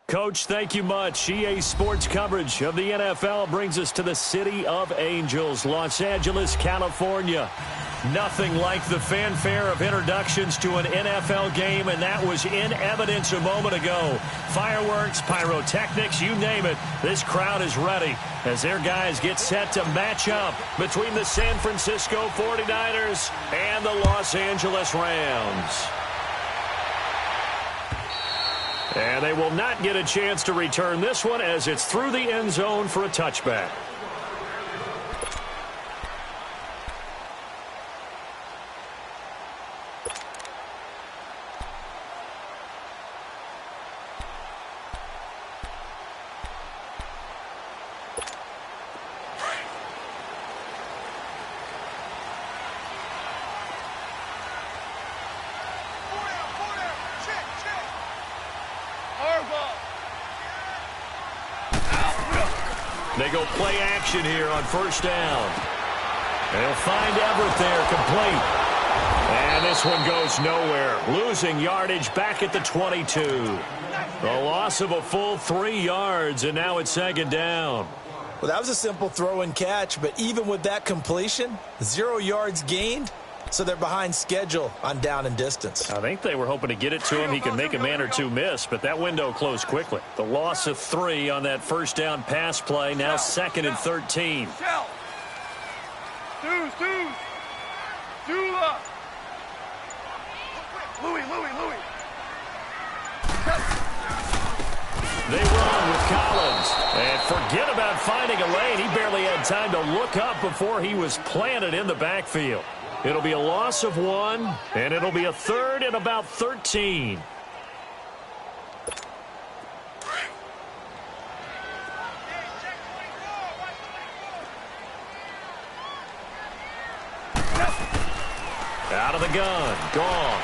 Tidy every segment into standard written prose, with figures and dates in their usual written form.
Coach, thank you much. EA Sports coverage of the NFL brings us to the City of Angels, Los Angeles, California. Nothing like the fanfare of introductions to an NFL game, and that was in evidence a moment ago. Fireworks, pyrotechnics, you name it. This crowd is ready as their guys get set to match up between the San Francisco 49ers and the Los Angeles Rams. And they will not get a chance to return this one as it's through the end zone for a touchback. They go play action here on first down. They'll find Everett there, complete. And this one goes nowhere. Losing yardage back at the 22. The loss of a full 3 yards, and now it's second down. Well, that was a simple throw and catch, but even with that completion, 0 yards gained. So they're behind schedule on down and distance. I think they were hoping to get it to him. He can make a man or two miss, but that window closed quickly. The loss of 3 on that first down pass play, now second and 13. They run with Collins. And forget about finding a lane. He barely had time to look up before he was planted in the backfield. It'll be a loss of 1, and it'll be a third and about 13. Out of the gun, Goff.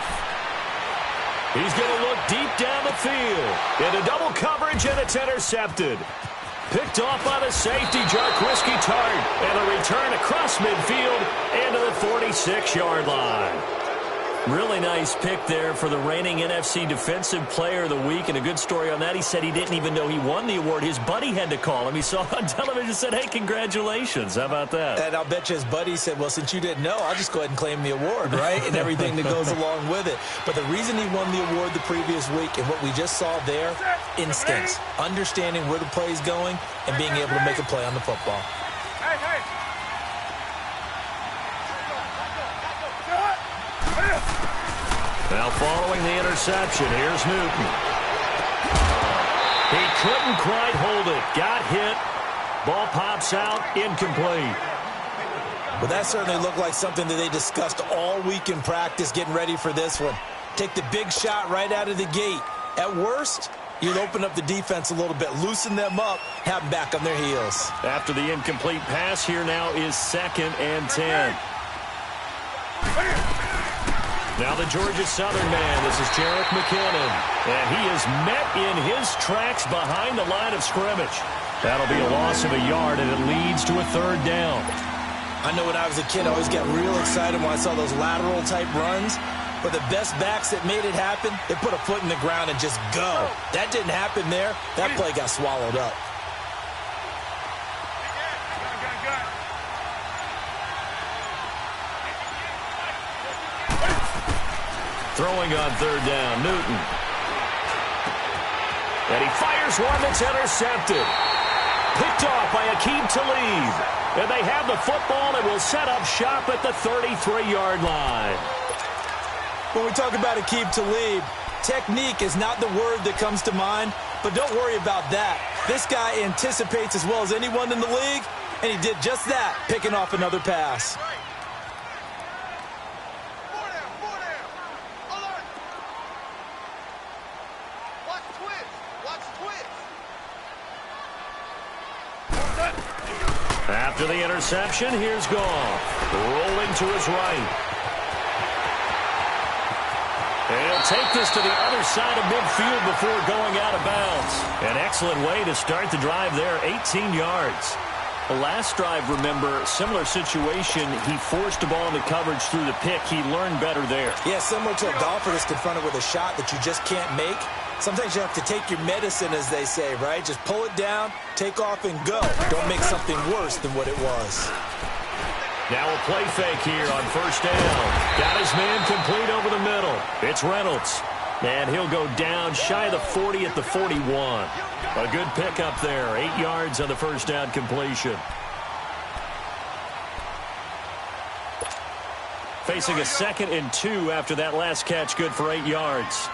He's going to look deep down the field. Into double coverage, and it's intercepted. Picked off by the safety, Jarquiski Tart. And a return across midfield into the 46-yard line. Really nice pick there for the reigning NFC Defensive Player of the Week. And a good story on that. He said he didn't even know he won the award. His buddy had to call him. He saw it on television and said, hey, congratulations. How about that? And I'll bet you his buddy said, well, since you didn't know, I'll just go ahead and claim the award, right? And everything that goes along with it. But the reason he won the award the previous week and what we just saw there, instincts, understanding where the play is going and being able to make a play on the football. Now following the interception, here's Newton. He couldn't quite hold it. Got hit. Ball pops out, incomplete. Well, that certainly looked like something that they discussed all week in practice getting ready for this one. Take the big shot right out of the gate. At worst, you'd open up the defense a little bit, loosen them up, have them back on their heels. After the incomplete pass, here now is second and 10. Now the Georgia Southern man, this is Jerick McKinnon. And he is met in his tracks behind the line of scrimmage. That'll be a loss of a yard, and it leads to a third down. I know when I was a kid, I always got real excited when I saw those lateral-type runs. But the best backs that made it happen, they put a foot in the ground and just go. That didn't happen there. That play got swallowed up. Throwing on third down, Newton. And he fires one that's intercepted. Picked off by Aqib Talib. And they have the football and will set up shop at the 33-yard line. When we talk about Aqib Talib, technique is not the word that comes to mind, but don't worry about that. This guy anticipates as well as anyone in the league, and he did just that, picking off another pass. After the interception, here's Goff. Rolling to his right. And he'll take this to the other side of midfield before going out of bounds. An excellent way to start the drive there, 18 yards. The last drive, remember, similar situation. He forced the ball into coverage through the pick. He learned better there. Yeah, similar to a golfer that's confronted with a shot that you just can't make. Sometimes you have to take your medicine, as they say, right? Just pull it down, take off, and go. Don't make something worse than what it was. Now a play fake here on first down. Got his man complete over the middle. It's Reynolds. And he'll go down shy of the 40 at the 41. A good pickup there. 8 yards on the first down completion. Facing a 2nd and 2 after that last catch, good for 8 yards.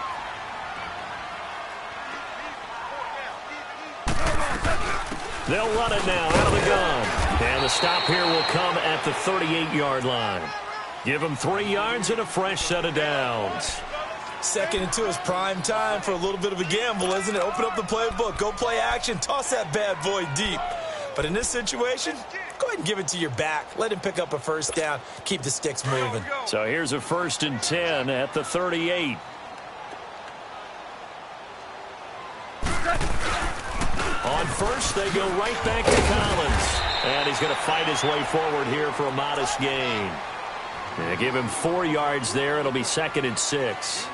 They'll run it now out of the gun. And the stop here will come at the 38-yard line. Give him 3 yards and a fresh set of downs. 2nd and 2 is prime time for a little bit of a gamble, isn't it? Open up the playbook, go play action, toss that bad boy deep. But in this situation, go ahead and give it to your back. Let him pick up a first down. Keep the sticks moving. So here's a 1st and 10 at the 38. On first, they go right back to Collins. And he's going to fight his way forward here for a modest gain. They give him 4 yards there. It'll be 2nd and 6.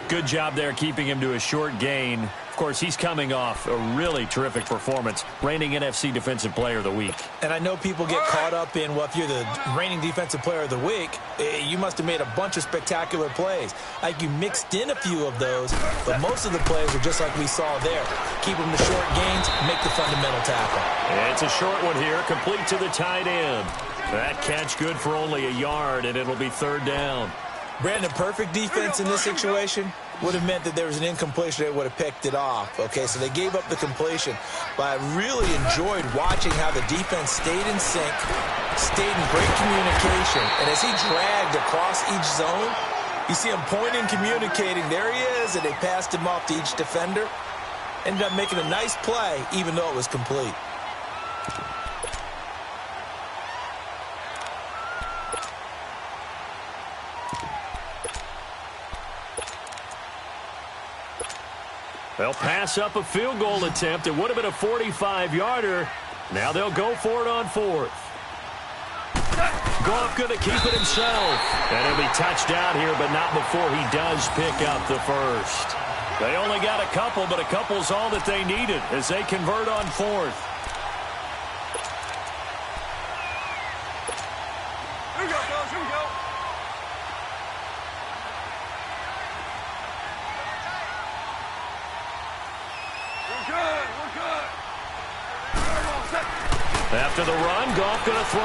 Good job there keeping him to a short gain. Of course, he's coming off a really terrific performance. Reigning NFC Defensive Player of the Week. And I know people get caught up in, well, if you're the reigning Defensive Player of the Week, you must have made a bunch of spectacular plays. Like you mixed in a few of those, but most of the plays are just like we saw there. Keep them to short gains, make the fundamental tackle. And it's a short one here, complete to the tight end. That catch good for only a yard, and it'll be 3rd down. Brandon, perfect defense in this situation would have meant that there was an incompletion. They would have picked it off. Okay, so they gave up the completion. But I really enjoyed watching how the defense stayed in sync, stayed in great communication. And as he dragged across each zone, you see him pointing, communicating. There he is, and they passed him off to each defender. Ended up making a nice play, even though it was complete. They'll pass up a field goal attempt. It would have been a 45-yarder. Now they'll go for it on 4th. Goff going to keep it himself. And he'll be touched out here, but not before he does pick up the first. They only got a couple, but a couple's all that they needed as they convert on 4th. Here we go, fellas. Here we go. After the run, Goff going to throw.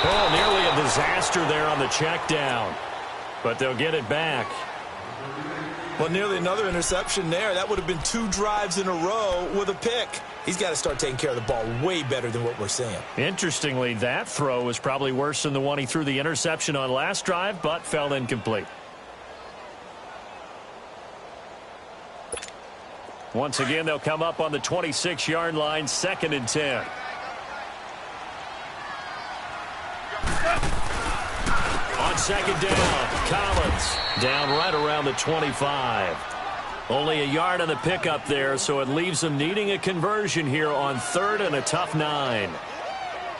Oh, nearly a disaster there on the check down. But they'll get it back. Well, nearly another interception there. That would have been 2 drives in a row with a pick. He's got to start taking care of the ball way better than what we're seeing. Interestingly, that throw was probably worse than the one he threw the interception on last drive, but fell incomplete. Once again, they'll come up on the 26-yard line, 2nd and 10. On 2nd down, Collins down right around the 25. Only a yard on the pickup there, so it leaves them needing a conversion here on 3rd and a tough 9.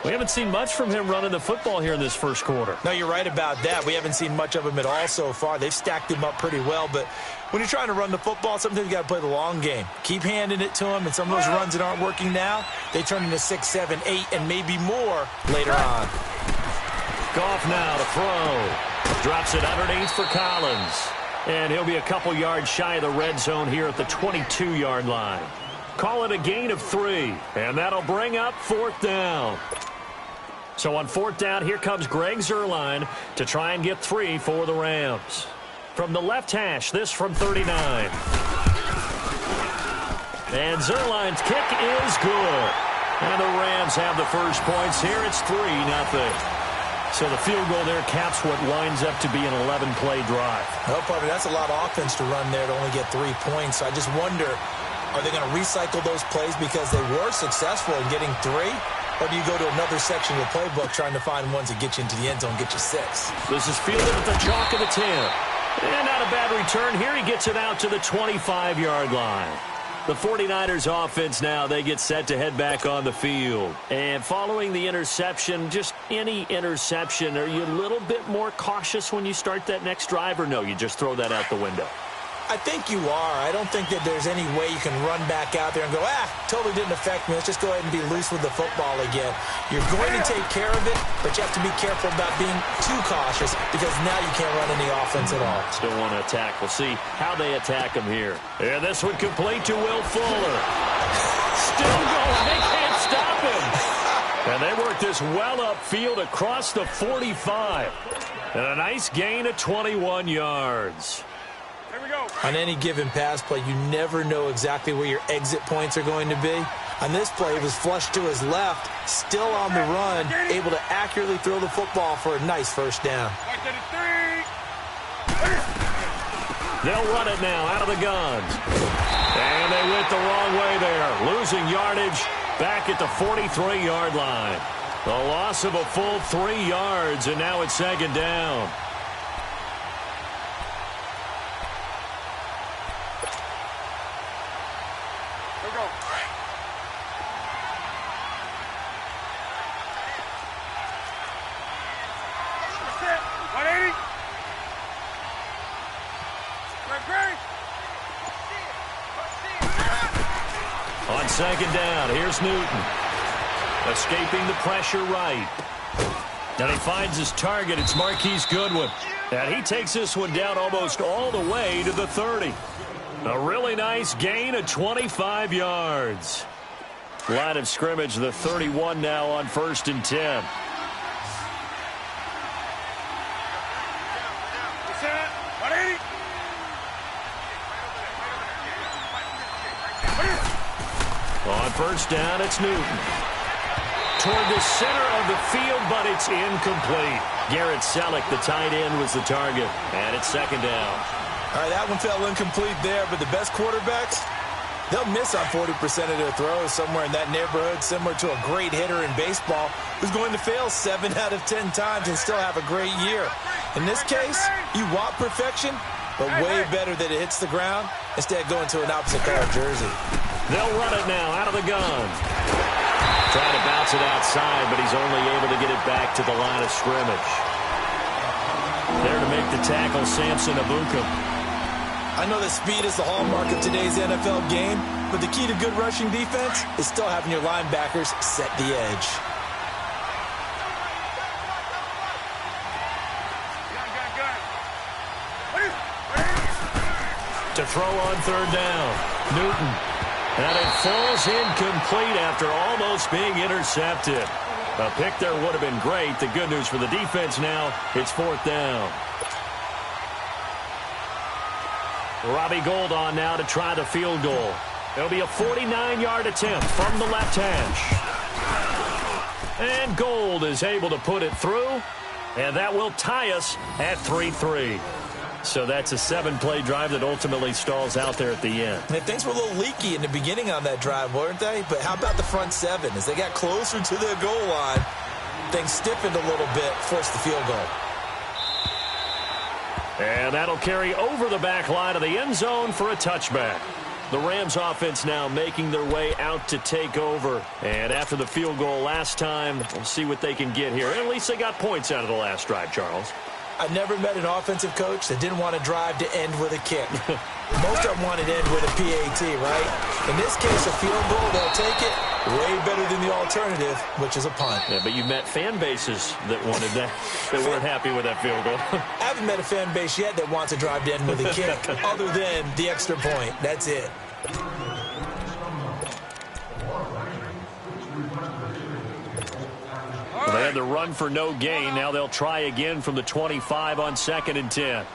We haven't seen much from him running the football here in this first quarter. No, you're right about that. We haven't seen much of him at all so far. They've stacked him up pretty well, but when you're trying to run the football, sometimes you got to play the long game. Keep handing it to him, and some of those runs that aren't working now, they turn into 6, 7, 8, and maybe more later on. Goff now to throw. Drops it underneath for Collins. And he'll be a couple yards shy of the red zone here at the 22-yard line. Call it a gain of 3, and that'll bring up 4th down. So on 4th down, here comes Greg Zuerlein to try and get 3 for the Rams. From the left hash, this from 39. And Zuerlein's kick is good. And the Rams have the first points here. It's 3-0. So the field goal there caps what winds up to be an 11-play drive. No, partner, that's a lot of offense to run there to only get 3 points. So I just wonder, are they going to recycle those plays because they were successful in getting 3? Or do you go to another section of the playbook trying to find ones that get you into the end zone, get you 6? This is fielded at the chalk of the 10. And not a bad return here. He gets it out to the 25-yard line. The 49ers offense now, they get set to head back on the field. And following the interception, just any interception, are you a little bit more cautious when you start that next drive, or no, you just throw that out the window? I think you are. I don't think that there's any way you can run back out there and go, totally didn't affect me. Let's just go ahead and be loose with the football again. You're going to take care of it, but you have to be careful about being too cautious because now you can't run any offense at all. Still want to attack. We'll see how they attack him here. And this one complete to Will Fuller. Still going. They can't stop him. And they work this well upfield across the 45. And a nice gain of 21 yards. On any given pass play, you never know exactly where your exit points are going to be. On this play, it was flushed to his left, still on the run, able to accurately throw the football for a nice first down. They'll run it now out of the guns. And they went the wrong way there, losing yardage back at the 43-yard line. The loss of a full 3 yards, and now it's second down. On second down, here's Newton. Escaping the pressure right. And he finds his target. It's Marquise Goodwin. And he takes this one down almost all the way to the 30. A really nice gain of 25 yards. Line of scrimmage, the 31 now on 1st and 10. On first down, it's Newton. Toward the center of the field, but it's incomplete. Garrett Selleck, the tight end, was the target. And it's second down. All right, that one fell incomplete there, but the best quarterbacks, they'll miss on 40% of their throws, somewhere in that neighborhood, similar to a great hitter in baseball who's going to fail 7 out of 10 times and still have a great year. In this case, you want perfection, but way better that it hits the ground instead of going to an opposite color jersey. They'll run it now out of the gun. Trying to bounce it outside, but he's only able to get it back to the line of scrimmage. There to make the tackle, Samson Ebukam. I know that speed is the hallmark of today's NFL game, but the key to good rushing defense is still having your linebackers set the edge. To throw on third down, Newton. And it falls incomplete after almost being intercepted. A pick there would have been great. The good news for the defense now, it's 4th down. Robbie Gould on now to try the field goal. It'll be a 49-yard attempt from the left hash. And Gould is able to put it through. And that will tie us at 3-3. So that's a 7-play drive that ultimately stalls out there at the end. And things were a little leaky in the beginning on that drive, weren't they? But how about the front 7? As they got closer to the goal line, things stiffened a little bit, forced the field goal. And that'll carry over the back line of the end zone for a touchback. The Rams offense now making their way out to take over. And after the field goal last time, we'll see what they can get here. At least they got points out of the last drive, Charles. I've never met an offensive coach that didn't want to drive to end with a kick. Most of them wanted to end with a PAT, right? In this case, a field goal, they'll take it. Way better than the alternative, which is a punt. Yeah, but you've met fan bases that wanted that, that weren't happy with that field goal. I haven't met a fan base yet that wants to drive to end with a kick, other than the extra point. That's it. Well, they had the run for no gain. Now they'll try again from the 25 on 2nd and 10.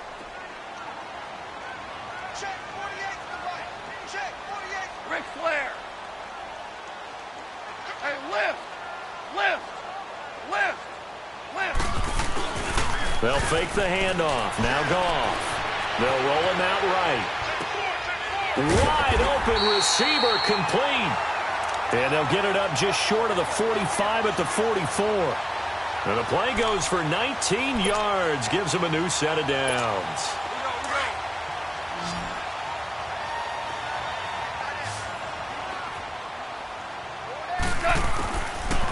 Check 48 to the right. Check 48. Ric Flair. Hey, lift. They'll fake the handoff. Now Goff. They'll roll him out right. Wide open receiver complete. And they'll get it up just short of the 45 at the 44. And the play goes for 19 yards. Gives them a new set of downs.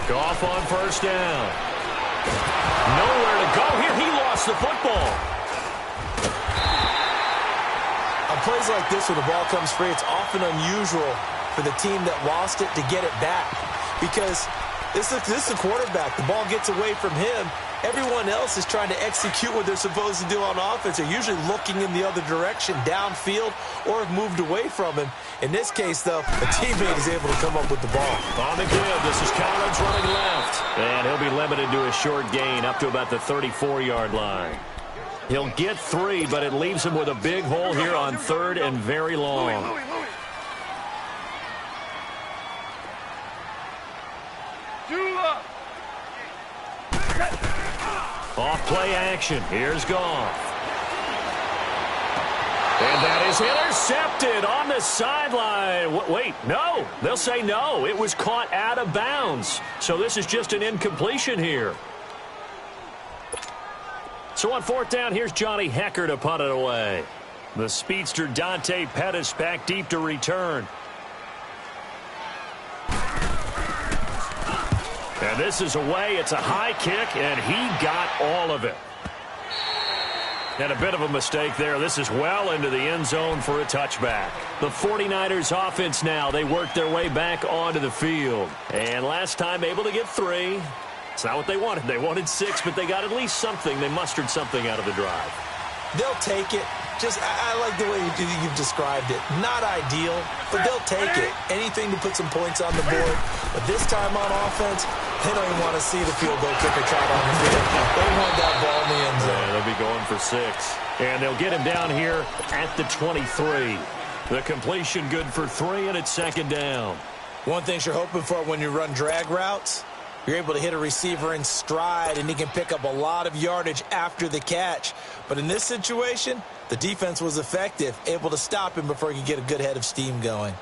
Goff on first down. Nowhere to go here. He lost the football. On plays like this where the ball comes free, it's often unusual for the team that lost it to get it back. Because this is a quarterback. The ball gets away from him. Everyone else is trying to execute what they're supposed to do on offense. They're usually looking in the other direction, downfield, or have moved away from him. In this case, though, a teammate is able to come up with the ball. On the give, this is Collins running left. And he'll be limited to a short gain up to about the 34-yard line. He'll get 3, but it leaves him with a big hole here on 3rd and very long. Off play action. Here's Goff. And that is intercepted on the sideline. Wait, no. They'll say no. It was caught out of bounds. So this is just an incompletion here. So on 4th down, here's Johnny Hekker to punt it away. The speedster Dante Pettis back deep to return. And this is away. It's a high kick, and he got all of it. And a bit of a mistake there. This is well into the end zone for a touchback. The 49ers offense now. They worked their way back onto the field. And last time able to get 3. It's not what they wanted. They wanted 6, but they got at least something. They mustered something out of the drive. They'll take it. I like the way you've described it. Not ideal, but they'll take it. Anything to put some points on the board. But this time on offense, they don't even want to see the field goal kicker trot on the field. They want that ball in the end zone. Yeah, they'll be going for 6. And they'll get him down here at the 23. The completion good for 3, and it's 2nd down. One thing you're hoping for when you run drag routes, you're able to hit a receiver in stride, and he can pick up a lot of yardage after the catch. But in this situation, the defense was effective, able to stop him before he could get a good head of steam going.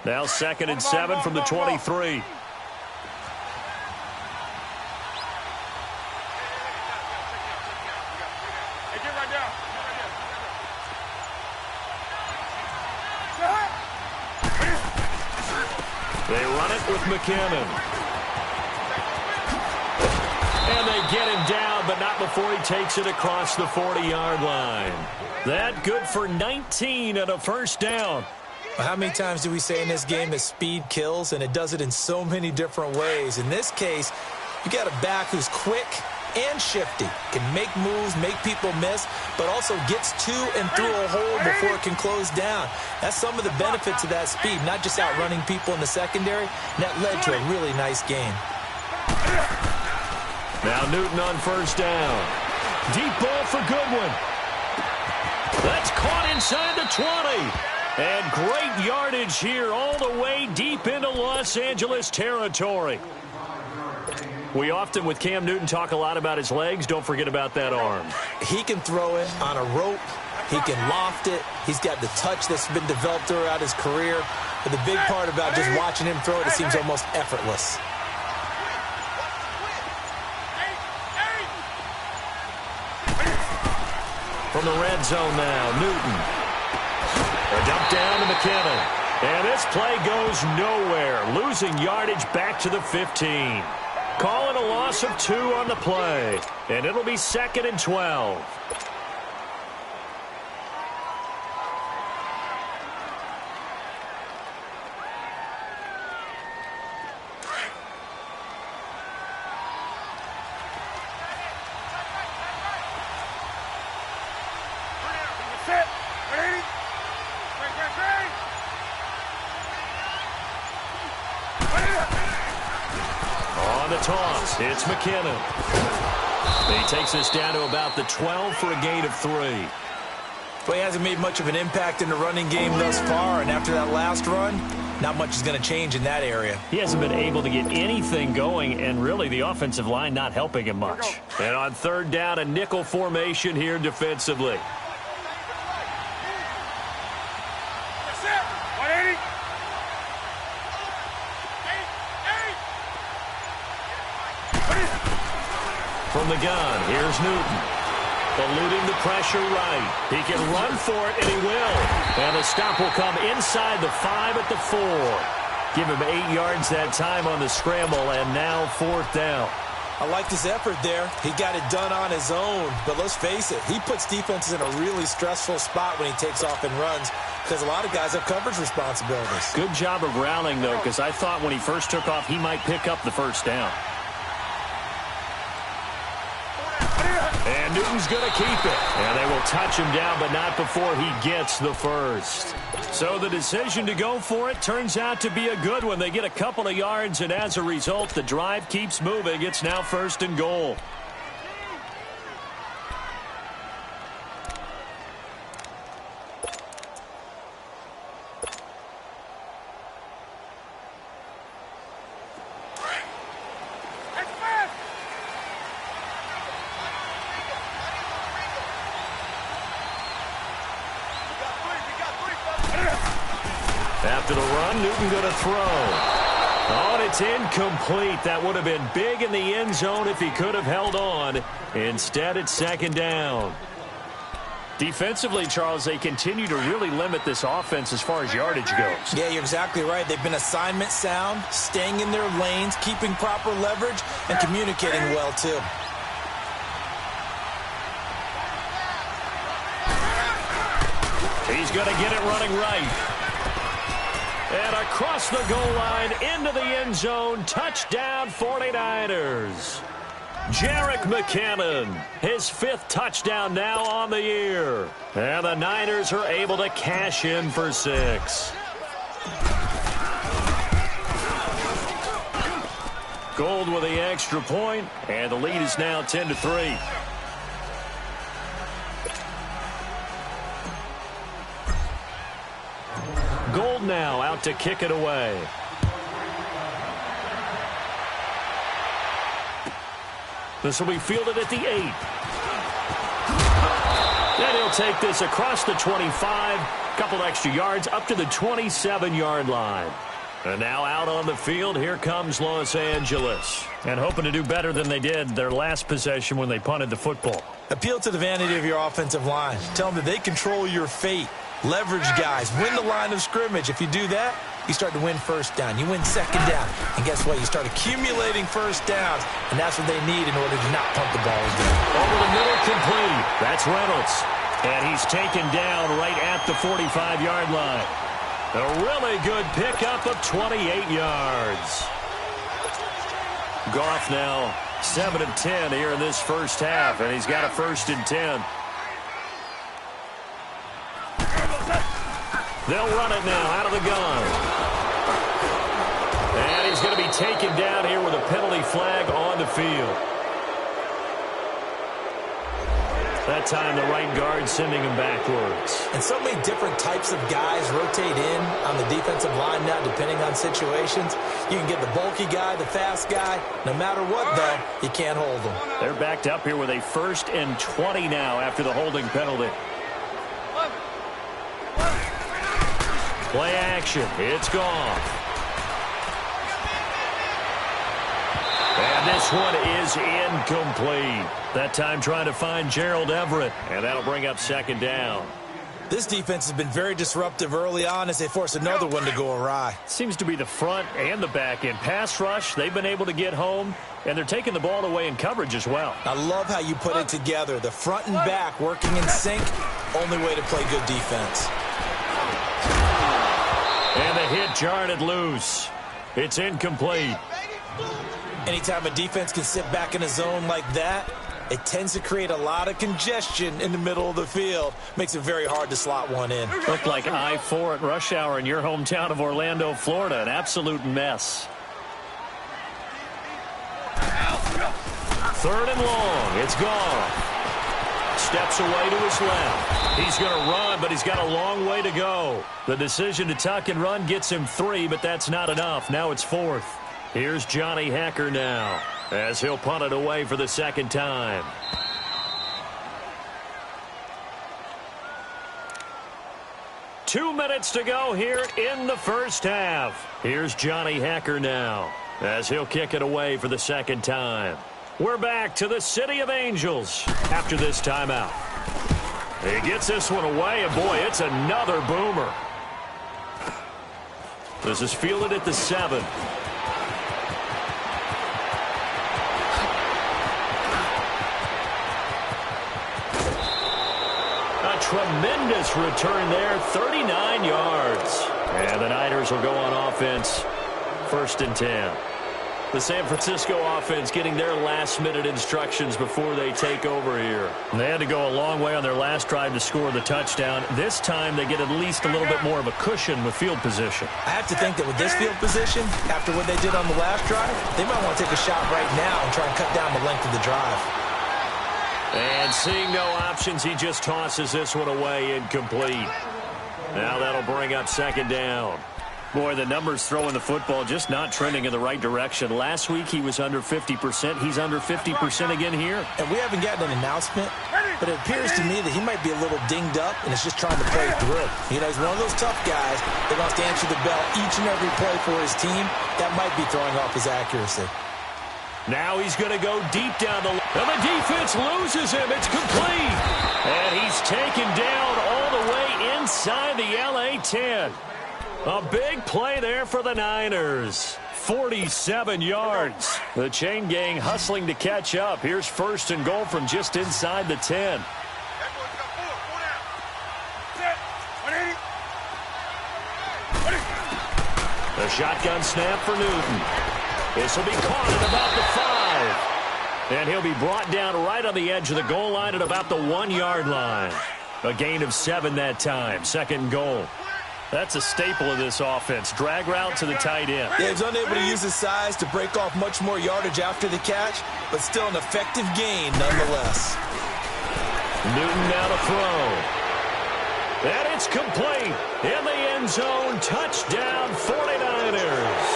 Now 2nd and 7 from the 23. They run it with McKinnon. And they get him down, but not before he takes it across the 40-yard line. That good for 19 and a 1st down. How many times do we say in this game that speed kills, and it does it in so many different ways? In this case, you got a back who's quick and shifty, can make moves, make people miss, but also gets to and through a hole before it can close down. That's some of the benefits of that speed, not just outrunning people in the secondary. And that led to a really nice game. Now Newton on 1st down. Deep ball for Goodwin. That's caught inside the 20. And great yardage here all the way deep into Los Angeles territory. We often, with Cam Newton, talk a lot about his legs. Don't forget about that arm. He can throw it on a rope. He can loft it. He's got the touch that's been developed throughout his career. But the big part about just watching him throw it, it seems almost effortless. From the red zone now, Newton. A dump down to McKinnon. And this play goes nowhere. Losing yardage back to the 15. Calling a loss of 2 on the play. And it'll be 2nd and 12. Toss. It's McKinnon. He takes this down to about the 12 for a gain of 3. Well, he hasn't made much of an impact in the running game thus far, and after that last run, not much is going to change in that area. He hasn't been able to get anything going, and really the offensive line not helping him much. And on 3rd down, a nickel formation here defensively. From the gun, here's Newton. eluding the pressure right. He can run for it, and he will. And the stop will come inside the 5 at the 4. Give him 8 yards that time on the scramble, and now 4th down. I liked his effort there. He got it done on his own. But let's face it, he puts defenses in a really stressful spot when he takes off and runs because a lot of guys have coverage responsibilities. Good job of rallying, though, because I thought when he first took off, he might pick up the first down. And Newton's going to keep it. And they will touch him down, but not before he gets the first. So the decision to go for it turns out to be a good one. They get a couple of yards, and as a result, the drive keeps moving. It's now 1st and goal. After the run, Newton going to throw. Oh, and it's incomplete. That would have been big in the end zone if he could have held on. Instead, it's 2nd down. Defensively, Charles, they continue to really limit this offense as far as yardage goes. Yeah, you're exactly right. They've been assignment sound, staying in their lanes, keeping proper leverage, and communicating well, too. He's going to get it running right. And across the goal line, into the end zone, touchdown 49ers. Jerick McKinnon, his 5th touchdown now on the year. And the Niners are able to cash in for 6. Gold with the extra point, and the lead is now 10-3. Gold now out to kick it away. This will be fielded at the 8. And he'll take this across the 25. Couple extra yards up to the 27-yard line. And now out on the field, here comes Los Angeles. And hoping to do better than they did their last possession when they punted the football. Appeal to the vanity of your offensive line. Tell them that they control your fate. Leverage guys. Win the line of scrimmage. If you do that, you start to win 1st down. You win 2nd down. And guess what? You start accumulating 1st downs. And that's what they need in order to not punt the ball again. Over the middle, complete. That's Reynolds. And he's taken down right at the 45-yard line. A really good pickup of 28 yards. Goff now 7 of 10 here in this first half. And he's got a 1st and 10. They'll run it now out of the gun. And he's going to be taken down here with a penalty flag on the field. That time the right guard sending him backwards. And so many different types of guys rotate in on the defensive line now depending on situations. You can get the bulky guy, the fast guy. No matter what, though, you can't hold them. They're backed up here with a 1st and 20 now after the holding penalty. Play action. It's gone. And this one is incomplete. That time trying to find Gerald Everett. And that'll bring up 2nd down. This defense has been very disruptive early on as they force another one to go awry. Seems to be the front and the back end. Pass rush, they've been able to get home, and they're taking the ball away in coverage as well. I love how you put it together. The front and back working in sync, only way to play good defense. And the hit jarred it loose. It's incomplete. Anytime a defense can sit back in a zone like that, it tends to create a lot of congestion in the middle of the field. Makes it very hard to slot one in. Looked like I-4 at rush hour in your hometown of Orlando, Florida. An absolute mess. 3rd and long. It's gone. Steps away to his left. He's going to run, but he's got a long way to go. The decision to tuck and run gets him 3, but that's not enough. Now it's 4th. Here's Johnny Hekker now as he'll punt it away for the 2nd time. Two minutes to go here in the first half. Here's Johnny Hekker now as he'll kick it away for the 2nd time. We're back to the City of Angels after this timeout. He gets this one away, and boy, it's another boomer. This is fielded at the 7. A tremendous return there, 39 yards. And the Niners will go on offense, 1st and 10. The San Francisco offense getting their last-minute instructions before they take over here. They had to go a long way on their last drive to score the touchdown. This time they get at least a little bit more of a cushion with field position. I have to think that with this field position, after what they did on the last drive, they might want to take a shot right now and try and cut down the length of the drive. And seeing no options, he just tosses this one away incomplete. Now that'll bring up 2nd down. Boy, the numbers throwing the football just not trending in the right direction. Last week he was under 50%. He's under 50% again here. And we haven't gotten an announcement, but it appears to me that he might be a little dinged up and is just trying to play through. You know, he's one of those tough guys that wants to answer the bell each and every play for his team. That might be throwing off his accuracy. Now he's going to go deep down the line. And the defense loses him. It's complete. And he's taken down all the way inside the LA 10. A big play there for the Niners. 47 yards. The chain gang hustling to catch up. Here's 1st and goal from just inside the 10. The shotgun snap for Newton. This will be caught at about the 5. And he'll be brought down right on the edge of the goal line at about the 1-yard line. A gain of 7 that time. 2nd and goal. That's a staple of this offense. Drag route to the tight end. Yeah, he's unable to use his size to break off much more yardage after the catch, but still an effective gain nonetheless. Newton now to throw. And it's complete. In the end zone, touchdown 49ers.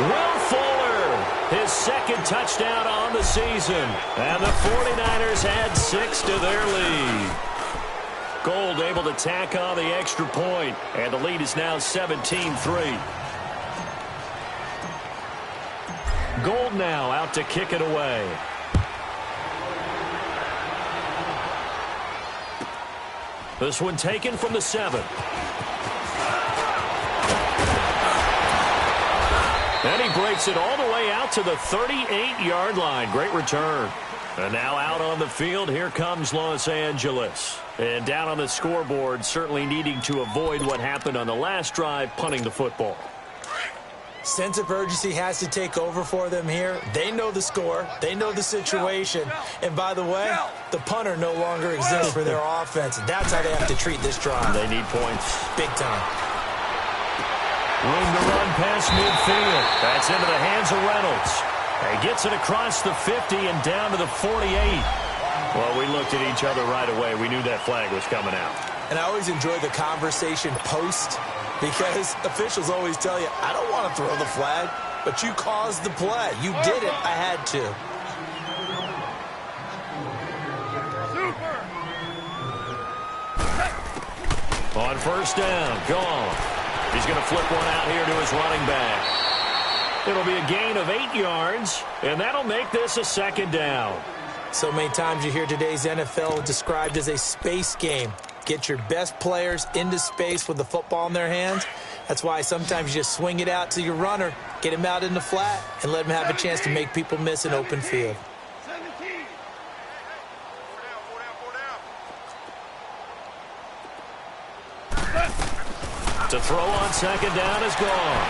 Will Fuller, his 2nd touchdown on the season. And the 49ers add 6 to their lead. Gold able to tack on the extra point, and the lead is now 17-3. Gold now out to kick it away. This one taken from the 7. And he breaks it all the way out to the 38-yard line. Great return. And now out on the field, here comes Los Angeles. And down on the scoreboard, certainly needing to avoid what happened on the last drive, punting the football. Sense of urgency has to take over for them here. They know the score. They know the situation. And by the way, the punter no longer exists for their offense. That's how they have to treat this drive. They need points. Big time. Room to run past midfield. That's into the hands of Reynolds. He gets it across the 50 and down to the 48. Well, we looked at each other right away. We knew that flag was coming out. And I always enjoy the conversation post because officials always tell you, I don't want to throw the flag, but you caused the play. You did it. I had to. On 1st down, gone. He's going to flip one out here to his running back. It'll be a gain of 8 yards, and that'll make this a 2nd down. So many times you hear today's NFL described as a space game. Get your best players into space with the football in their hands. That's why sometimes you just swing it out to your runner, get him out in the flat, and let him have a chance to make people miss an open field. To throw on 2nd down is gone.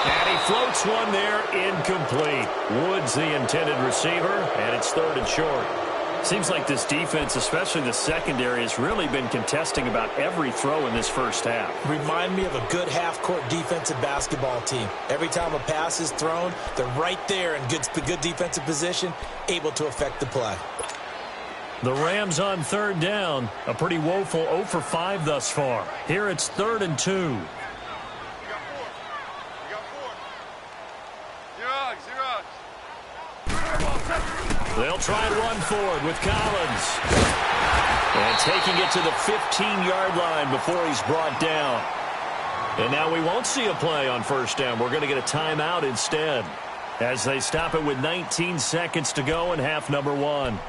And he floats one there, incomplete. Woods the intended receiver, and it's 3rd and short. Seems like this defense, especially the secondary, has really been contesting about every throw in this first half. Remind me of a good half-court defensive basketball team. Every time a pass is thrown, they're right there in good defensive position, able to affect the play. The Rams on 3rd down. A pretty woeful 0 for 5 thus far. Here it's 3rd and 2. They'll try and run forward with Collins. And taking it to the 15-yard line before he's brought down. And now we won't see a play on 1st down. We're going to get a timeout instead. as they stop it with 19 seconds to go in half number one.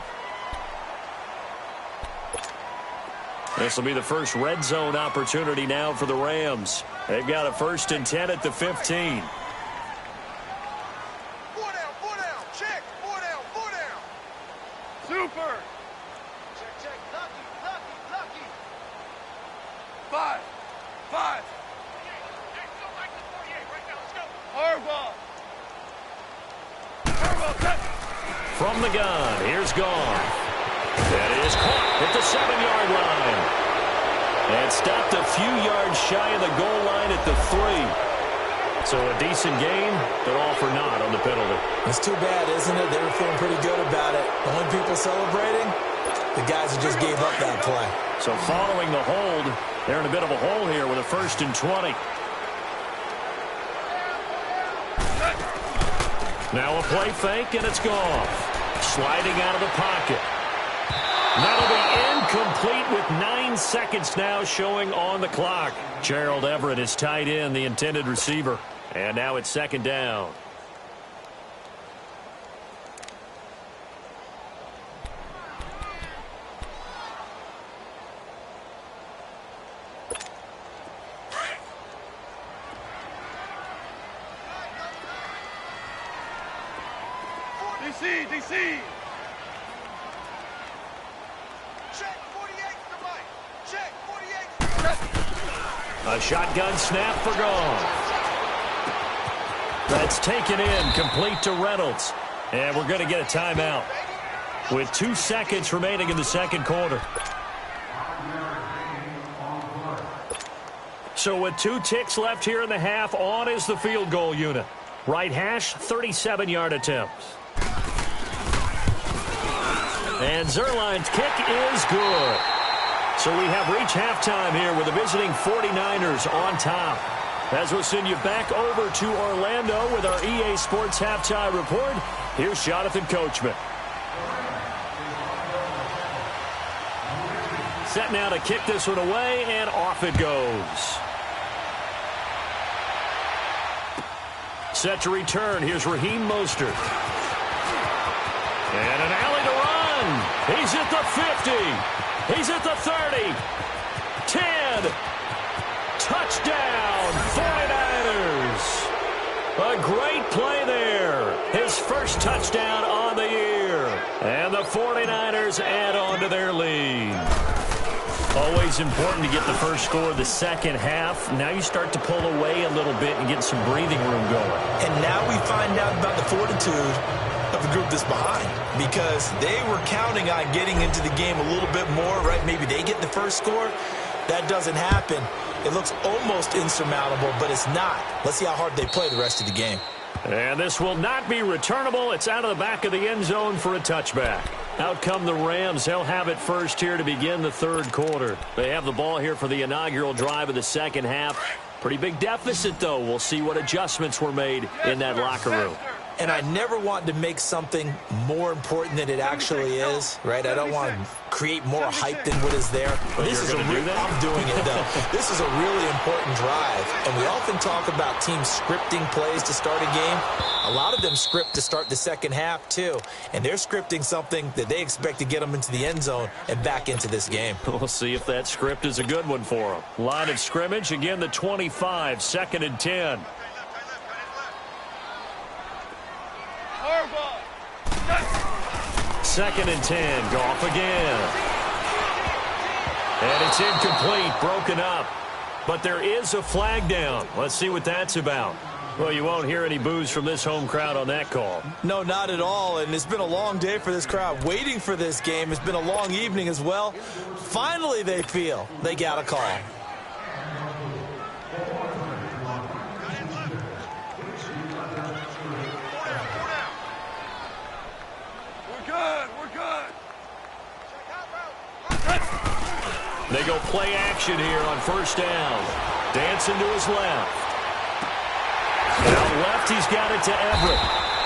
This will be the first red zone opportunity now for the Rams. They've got a 1st and 10 at the 15. 4 down, check, 4 down. Super. Check, lucky. 5. Harbaugh, set. From the gun, here's Goff. That is caught at the 7-yard line. And stopped a few yards shy of the goal line at the 3. So a decent game, but all for naught on the penalty. It's too bad, isn't it? They were feeling pretty good about it. The only people celebrating, the guys who just gave up that play. So following the hold, they're in a bit of a hole here with a 1st and 20. Now a play fake, and it's Goff. Sliding out of the pocket. That'll be incomplete with 9 seconds now showing on the clock. Gerald Everett is tied in, the intended receiver. And now it's 2nd down. DC. Check, 48 to the right. Check, 48. A shotgun snap for Goff. That's taken in, complete to Reynolds. And we're going to get a timeout with 2 seconds remaining in the 2nd quarter. So with 2 ticks left here in the half, on is the field goal unit. Right hash, 37-yard attempt. And Zuerlein's kick is good. So we have reached halftime here with the visiting 49ers on top. As we'll send you back over to Orlando with our EA Sports Halftime Report, here's Jonathan Coachman. Set now to kick this one away, and off it goes. Set to return, here's Raheem Mostert. And an alley to run. He's at the 50. He's at the 30. 10. Touchdown, 49ers. A great play there. His first touchdown on the year. And the 49ers add on to their lead. Always important to get the first score of the second half. Now you start to pull away a little bit and get some breathing room going. And now we find out about the fortitude of the group that's behind, because they were counting on getting into the game a little bit more, right? Maybe they get the first score. That doesn't happen. It looks almost insurmountable, but it's not. Let's see how hard they play the rest of the game. And this will not be returnable. It's out of the back of the end zone for a touchback. Out come the Rams. They'll have it first here to begin the 3rd quarter. They have the ball here for the inaugural drive of the second half. Pretty big deficit, though. We'll see what adjustments were made in that locker room. And I never want to make something more important than it actually is, right? I don't want to create more hype than what is there. But this is I'm doing it, though. This is a really important drive. And we often talk about teams scripting plays to start a game. A lot of them script to start the second half, too. And they're scripting something that they expect to get them into the end zone and back into this game. We'll see if that script is a good one for them. Line of scrimmage, again, the 25, 2nd and 10. 2nd and 10, Goff again. And it's incomplete, broken up. But there is a flag down. Let's see what that's about. Well, you won't hear any boos from this home crowd on that call. No, not at all. And it's been a long day for this crowd waiting for this game. It's been a long evening as well. Finally, they feel they got a call. They go play action here on 1st down. Dancing to his left. Out left, he's got it to Everett.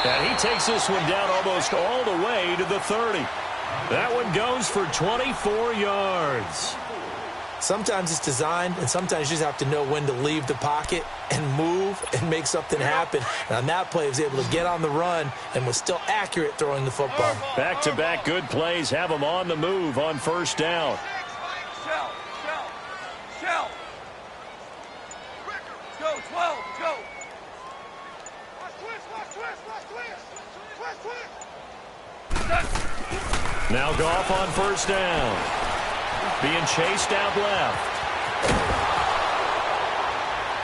And he takes this one down almost all the way to the 30. That one goes for 24 yards. Sometimes it's designed, and sometimes you just have to know when to leave the pocket and move and make something happen. And on that play, he was able to get on the run and was still accurate throwing the football. Back-to-back good plays have him on the move on first down. Shell. Go, 12, go. Twist. Now Goff on first down. Being chased out left.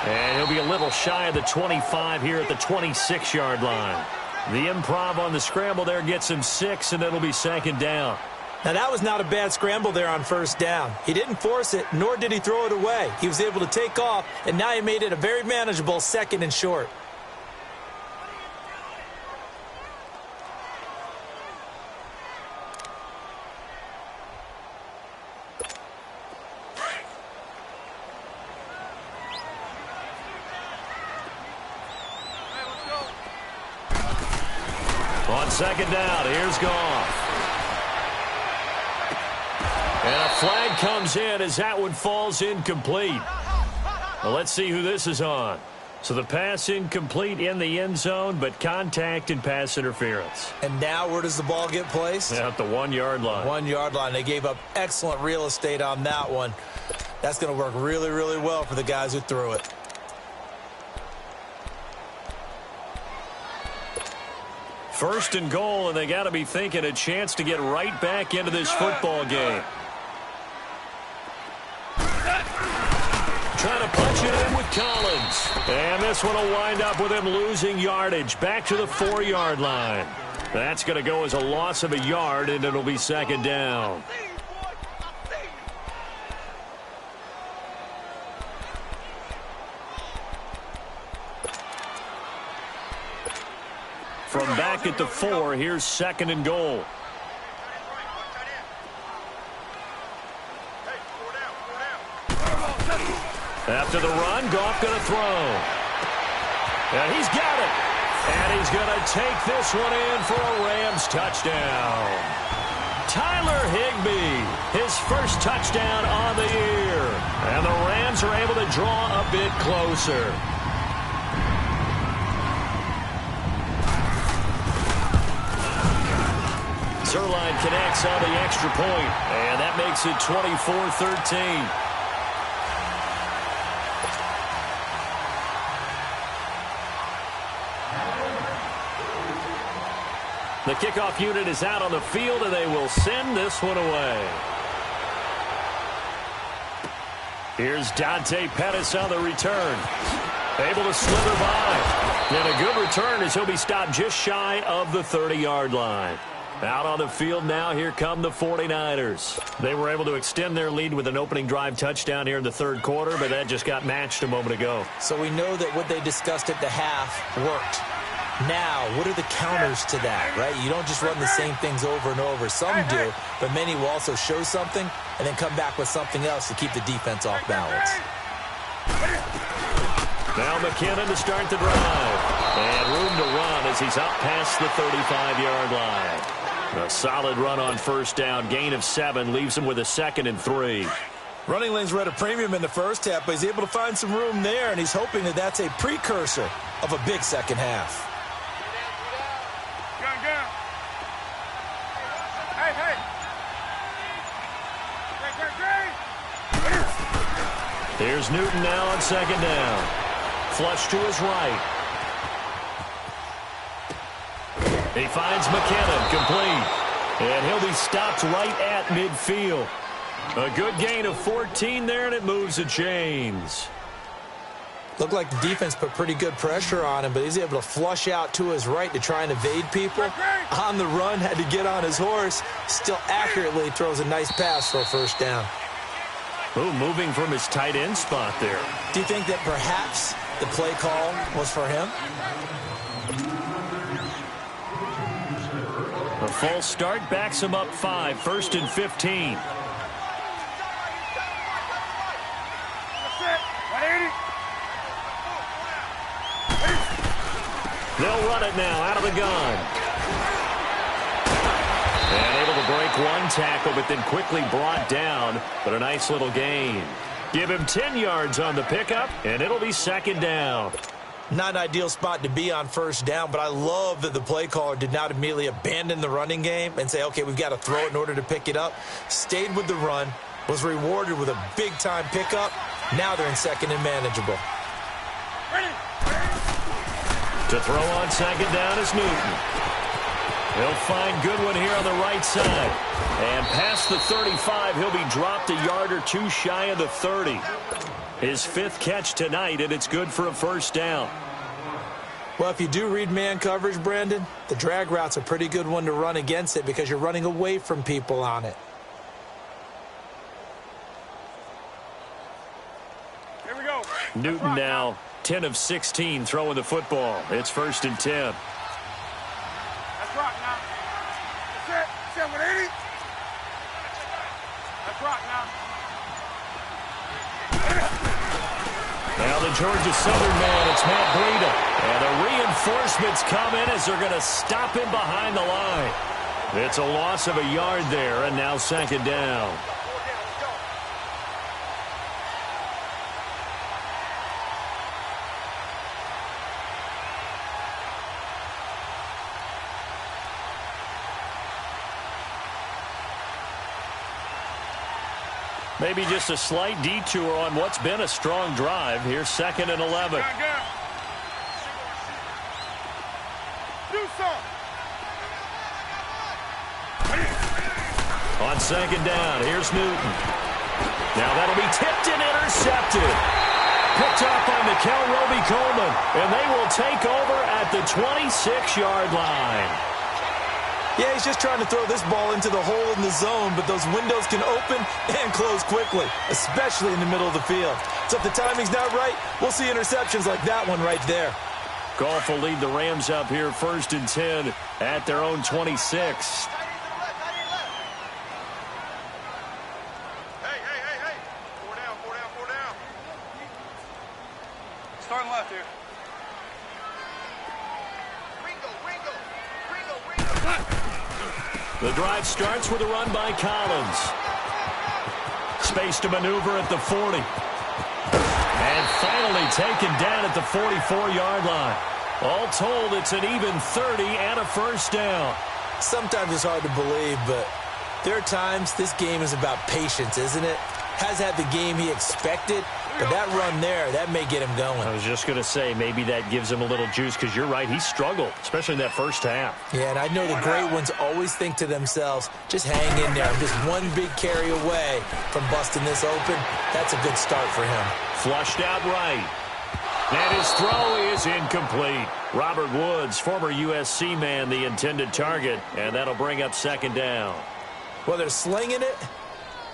And he'll be a little shy of the 25 here at the 26-yard line. The improv on the scramble there gets him 6, and it'll be second down. Now, that was not a bad scramble there on first down. He didn't force it, nor did he throw it away. He was able to take off, and now he made it a very manageable second and short. On second down, here's Goff. And a flag comes in as that one falls incomplete. Well, let's see who this is on. So the pass incomplete in the end zone, but contact and pass interference. And now where does the ball get placed? At the 1-yard line. 1-yard line. They gave up excellent real estate on that one. That's going to work really, really well for the guys who threw it. First and goal, and they got to be thinking a chance to get right back into this football game. Trying to punch it in with Collins. And this one will wind up with him losing yardage back to the 4-yard line. That's going to go as a loss of a yard, and it'll be second down. From back at the 4, here's second and goal. After the run, Goff going to throw. And he's got it. And he's going to take this one in for a Rams touchdown. Tyler Higbee, his first touchdown on the year. And the Rams are able to draw a bit closer. Zuerlein connects on the extra point, and that makes it 24-13. The kickoff unit is out on the field, and they will send this one away. Here's Dante Pettis on the return. Able to slither by. And a good return as he'll be stopped just shy of the 30-yard line. Out on the field now, here come the 49ers. They were able to extend their lead with an opening drive touchdown here in the third quarter, but that just got matched a moment ago. So we know that what they discussed at the half worked. Now, what are the counters to that, right? You don't just run the same things over and over. Some do, but many will also show something and then come back with something else to keep the defense off balance. Now McKinnon to start the drive. And room to run as he's up past the 35-yard line. A solid run on first down. Gain of 7 leaves him with a 2nd and 3. Running lanes were at a premium in the first half, but he's able to find some room there, and he's hoping that that's a precursor of a big second half. Here's Newton now on second down. Flush to his right. He finds McKinnon complete. And he'll be stopped right at midfield. A good gain of 14 there, and it moves the chains. Looked like the defense put pretty good pressure on him, but he's able to flush out to his right to try and evade people. On the run, had to get on his horse. Still accurately throws a nice pass for a first down. Ooh, moving from his tight end spot there. Do you think that perhaps the play call was for him? A false start backs him up 5, 1st and 15. They'll run it now out of the gun. And able to break one tackle, but then quickly brought down. But a nice little gain. Give him 10 yards on the pickup, and it'll be second down. Not an ideal spot to be on first down, but I love that the play caller did not immediately abandon the running game and say, okay, we've got to throw it in order to pick it up. Stayed with the run, was rewarded with a big-time pickup. Now they're in second and manageable. To throw on second down is Newton. He'll find Goodwin here on the right side. And past the 35, he'll be dropped a yard or two shy of the 30. His fifth catch tonight, and it's good for a first down. Well, if you do read man coverage, Brandon, the drag route's a pretty good one to run against it because you're running away from people on it. Here we go. Newton now 10 of 16 throwing the football. It's first and 10. That's rock now. That's it. 780. That's rock now. Now the Georgia Southern man, it's Matt Breida. And the reinforcements come in as they're going to stop him behind the line. It's a loss of a yard there, and now second down. Maybe just a slight detour on what's been a strong drive. Here's second and 11. On second down, here's Newton. Now that'll be tipped and intercepted. Picked up by Mikel Roby-Coleman, and they will take over at the 26-yard line. Yeah, he's just trying to throw this ball into the hole in the zone, but those windows can open and close quickly, especially in the middle of the field. So if the timing's not right, we'll see interceptions like that one right there. Goff will lead the Rams up here first and 10 at their own 26. Hey. 4 down. Starting left here. The drive starts with a run by Collins. Space to maneuver at the 40. And finally taken down at the 44-yard line. All told, it's an even 30 and a first down. Sometimes it's hard to believe, but there are times this game is about patience, isn't it? Has had the game he expected, but that run there, that may get him going. I was just going to say, maybe that gives him a little juice, because you're right, he struggled, especially in that first half. Yeah, and I know the great ones always think to themselves, just hang in there. I'm just one big carry away from busting this open. That's a good start for him. Flushed out right. And his throw is incomplete. Robert Woods, former USC man, the intended target, and that'll bring up second down. Well, they're slinging it.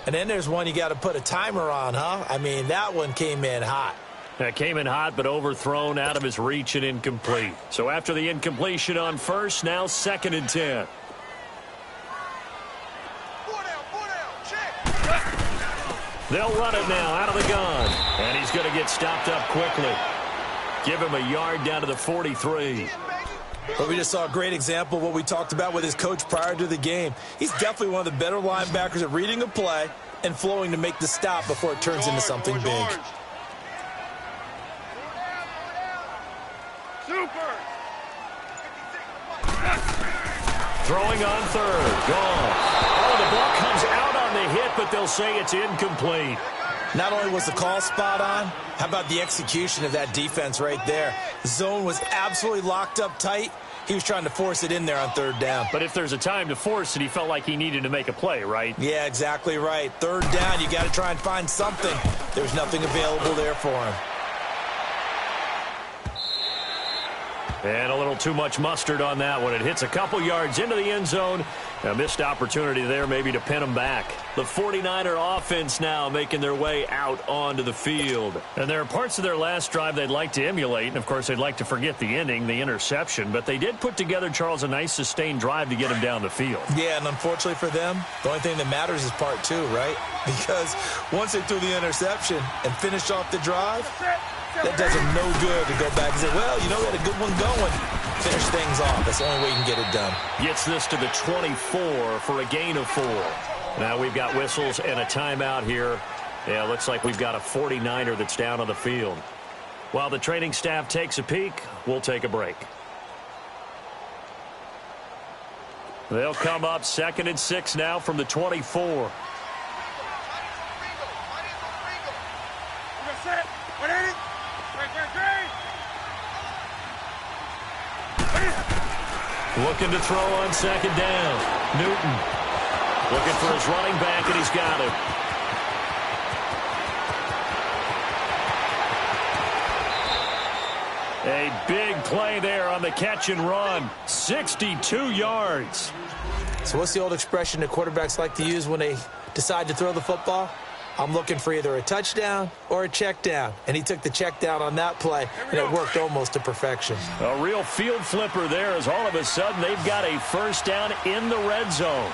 And then there's one you got to put a timer on, huh? I mean, that one came in hot. That came in hot, but overthrown out of his reach and incomplete. So after the incompletion on first, now second and 10. 4 down. Check. They'll run it now out of the gun. And he's going to get stopped up quickly. Give him a yard down to the 43. But we just saw a great example of what we talked about with his coach prior to the game. He's definitely one of the better linebackers at reading a play and flowing to make the stop before it turns into something big. Super. Throwing on third. Gone. Oh, the ball comes out on the hit, but they'll say it's incomplete. Not only was the call spot on, how about the execution of that defense right there? Zone was absolutely locked up tight. He was trying to force it in there on third down. But if there's a time to force it, he felt like he needed to make a play, right? Yeah, exactly right. Third down, you got to try and find something. There's nothing available there for him. And a little too much mustard on that one. It hits a couple yards into the end zone. A missed opportunity there maybe to pin him back. The 49er offense now making their way out onto the field. And there are parts of their last drive they'd like to emulate. And, of course, they'd like to forget the ending, the interception. But they did put together, Charles, a nice sustained drive to get him down the field. Yeah, and unfortunately for them, the only thing that matters is part two, right? Because once they threw the interception and finished off the drive, that does them no good to go back and say, well, you know, we had a good one going. finish things off. That's the only way you can get it done. Gets this to the 24 for a gain of 4. Now we've got whistles and a timeout here. Yeah, looks like we've got a 49er that's down on the field. While the training staff takes a peek, we'll take a break. They'll come up 2nd and 6 now from the 24. Looking to throw on 2nd down. Newton looking for his running back, and he's got him. A big play there on the catch and run. 62 yards. So what's the old expression that quarterbacks like to use when they decide to throw the football? I'm looking for either a touchdown or a check down. And he took the check down on that play, and it worked almost to perfection. A real field flipper there as all of a sudden they've got a first down in the red zone.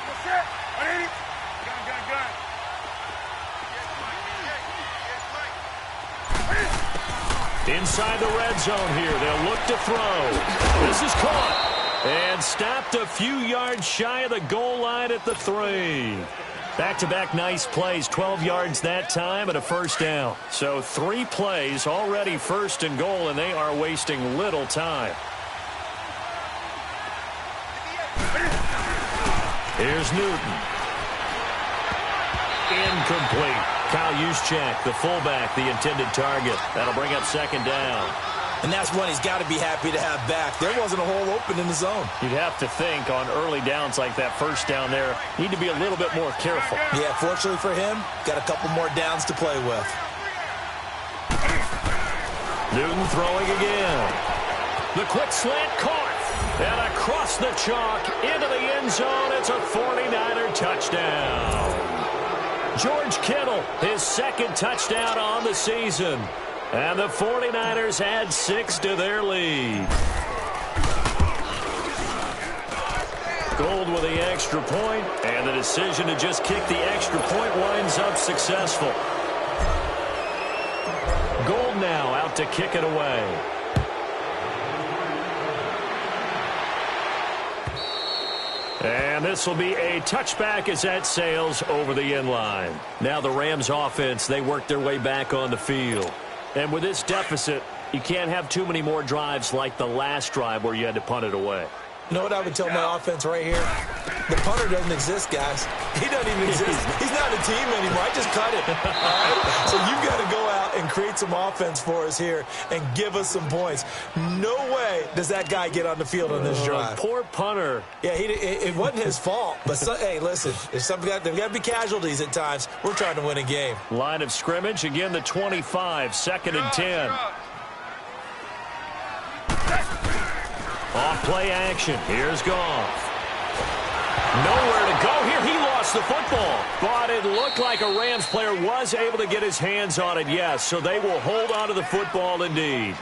Inside the red zone here. They'll look to throw. This is caught. And stopped a few yards shy of the goal line at the 3. Back-to-back nice plays, 12 yards that time and a first down. So 3 plays already 1st and goal, and they are wasting little time. Here's Newton. Incomplete. Kyle Juszczyk, the fullback, the intended target. That'll bring up 2nd down. And that's one he's got to be happy to have back. There wasn't a hole open in the zone. You'd have to think on early downs like that first down there, need to be a little bit more careful. Yeah, fortunately for him, got a couple more downs to play with. Newton throwing again. The quick slant caught. And across the chalk into the end zone. It's a 49er touchdown. George Kittle, his 2nd touchdown on the season. And the 49ers add 6 to their lead. Gould with the extra point, and the decision to just kick the extra point winds up successful. Gould now out to kick it away. And this will be a touchback as that sails over the end line. Now the Rams offense, they work their way back on the field. And with this deficit, you can't have too many more drives like the last drive where you had to punt it away. You know what I would tell my offense right here? The punter doesn't exist, guys. He doesn't even exist. He's not a team anymore. I just cut it. All right? So you've got to go out and create some offense for us here and give us some points. No way does that guy get on the field on this drive. Poor punter. Yeah, it wasn't his fault. But, hey, listen, there's got to be casualties at times. We're trying to win a game. Line of scrimmage, again the 25, 2nd and 10. Off play action. Here's Goff. Nowhere to go here. He lost the football. But it looked like a Rams player was able to get his hands on it, yes. So they will hold on to the football indeed.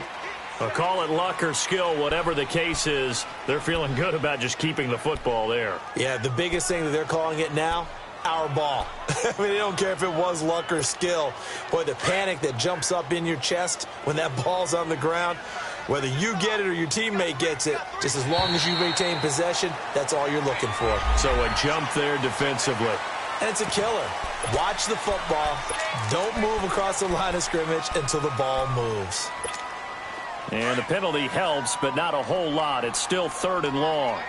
I'll call it luck or skill, whatever the case is. They're feeling good about just keeping the football there. Yeah, the biggest thing that they're calling it now, our ball. I mean, they don't care if it was luck or skill. Boy, the panic that jumps up in your chest when that ball's on the ground, whether you get it or your teammate gets it, just as long as you retain possession, that's all you're looking for. So a jump there defensively. And it's a killer. Watch the football. Don't move across the line of scrimmage until the ball moves. And the penalty helps, but not a whole lot. It's still 3rd and long.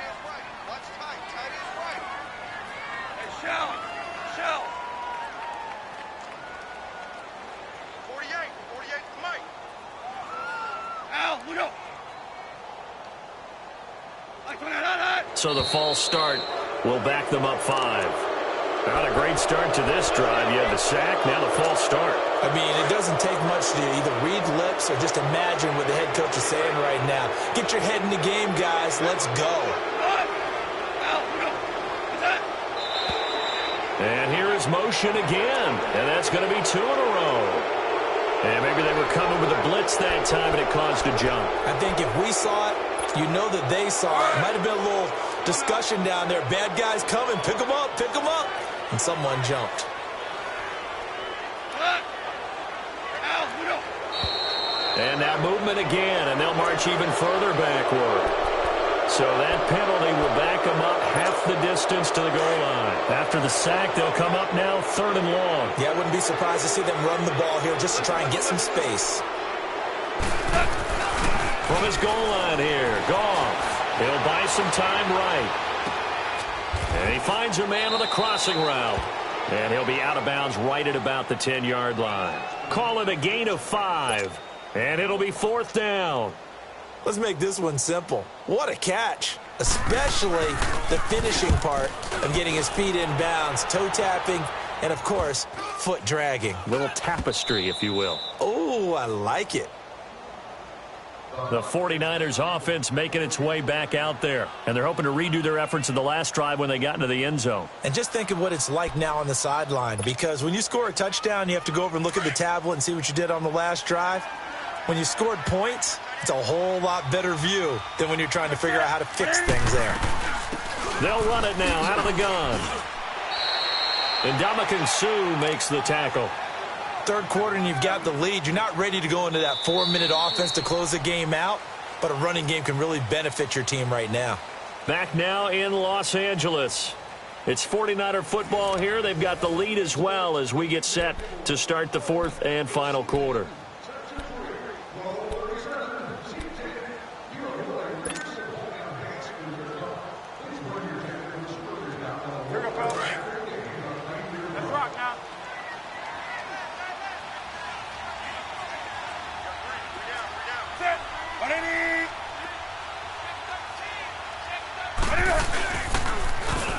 So the false start will back them up 5. Not a great start to this drive. You had the sack, now the false start. I mean, it doesn't take much to either read lips or just imagine what the head coach is saying right now. Get your head in the game, guys. Let's go. And here is motion again. And that's going to be 2 in a row. And maybe they were coming with a blitz that time and it caused a jump. I think if we saw it, you know that they saw it. Might have been a little discussion down there. Bad guys coming. Pick them up. Pick them up. And someone jumped. And now movement again, and they'll march even further backward. So that penalty will back them up half the distance to the goal line. After the sack, they'll come up now 3rd and long. Yeah, I wouldn't be surprised to see them run the ball here just to try and get some space. From his goal line here, Goff. He'll buy some time right. And he finds a man on the crossing route. And he'll be out of bounds right at about the 10-yard line. Call it a gain of 5. And it'll be 4th down. Let's make this one simple. What a catch, especially the finishing part of getting his feet in bounds, toe tapping, and, of course, foot dragging. Little tapestry, if you will. Oh, I like it. The 49ers offense making its way back out there. And they're hoping to redo their efforts in the last drive when they got into the end zone. And just think of what it's like now on the sideline, because when you score a touchdown, you have to go over and look at the tablet and see what you did on the last drive. When you scored points, it's a whole lot better view than when you're trying to figure out how to fix things there. They'll run it now out of the gun. And Ndamukong Suh makes the tackle. 3rd quarter and you've got the lead. You're not ready to go into that 4-minute offense to close the game out, but a running game can really benefit your team right now. Back now in Los Angeles. It's 49er football here. They've got the lead as well as we get set to start the 4th and final quarter.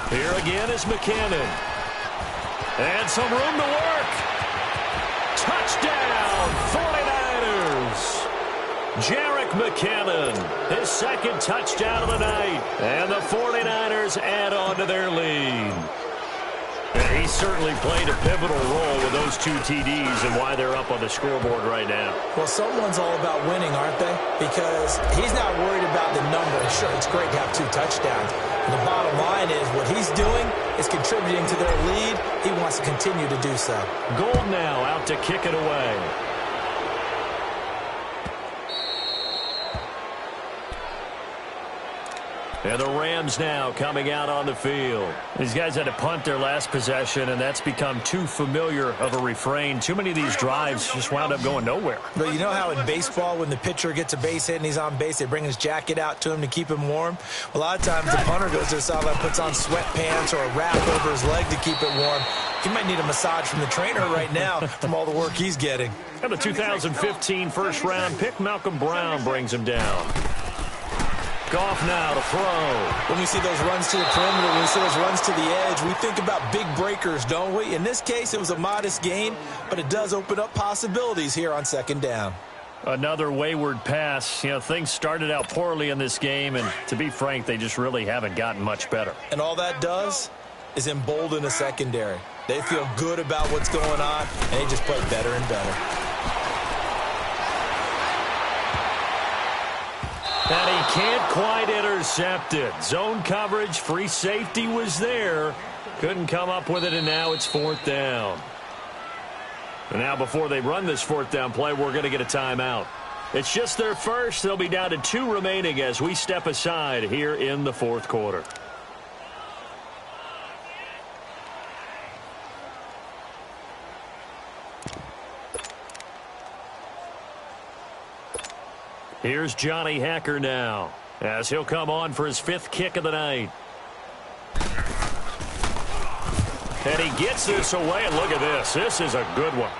Here again is McKinnon. And some room to work. Touchdown, 49ers. Jerick McKinnon, his 2nd touchdown of the night. And the 49ers add on to their lead. And he certainly played a pivotal role with those 2 TDs and why they're up on the scoreboard right now. Well, someone's all about winning, aren't they? Because he's not worried about the number. And sure, it's great to have 2 touchdowns. And the bottom line is what he's doing is contributing to their lead. He wants to continue to do so. Gold now out to kick it away. And the Rams now coming out on the field. These guys had to punt their last possession, and that's become too familiar of a refrain. Too many of these drives just wound up going nowhere. But you know how in baseball, when the pitcher gets a base hit and he's on base, they bring his jacket out to him to keep him warm? A lot of times the punter goes to the sideline, puts on sweatpants or a wrap over his leg to keep it warm. He might need a massage from the trainer right now from all the work he's getting. And the 2015 first-round pick, Malcolm Brown, brings him down. Goff now to throw. When we see those runs to the perimeter, when we see those runs to the edge, we think about big breakers, don't we? In this case, it was a modest gain, but it does open up possibilities here on 2nd down. Another wayward pass. You know, things started out poorly in this game, and to be frank, they just really haven't gotten much better. And all that does is embolden a secondary. They feel good about what's going on, and they just play better and better. And he can't quite intercept it. Zone coverage, free safety was there. Couldn't come up with it, and now it's 4th down. And now before they run this 4th down play, we're going to get a timeout. It's just their first. They'll be down to 2 remaining as we step aside here in the 4th quarter. Here's Johnny Hacker now as he'll come on for his 5th kick of the night. And he gets this away, and look at this. This is a good one.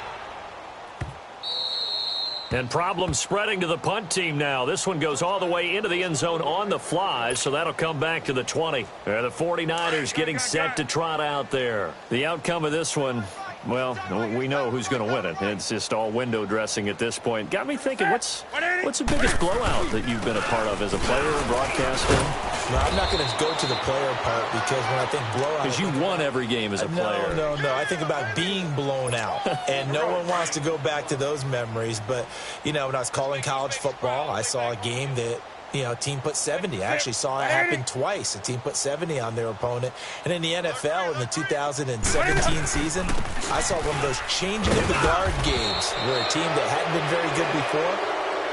And problems spreading to the punt team now. This one goes all the way into the end zone on the fly, so that'll come back to the 20. And the 49ers getting set to trot out there. The outcome of this one, well, we know who's going to win it. It's just all window dressing at this point. Got me thinking, what's the biggest blowout that you've been a part of as a player or broadcaster? No, I'm not going to go to the player part because when I think blowout... Because you won every game as a player. No. I think about being blown out. And no one wants to go back to those memories. But, you know, when I was calling college football, I saw a game that, you know, a team put 70. I actually saw it happen twice. A team put 70 on their opponent. And in the NFL, in the 2017 season, I saw one of those changing of the guard games where a team that hadn't been very good before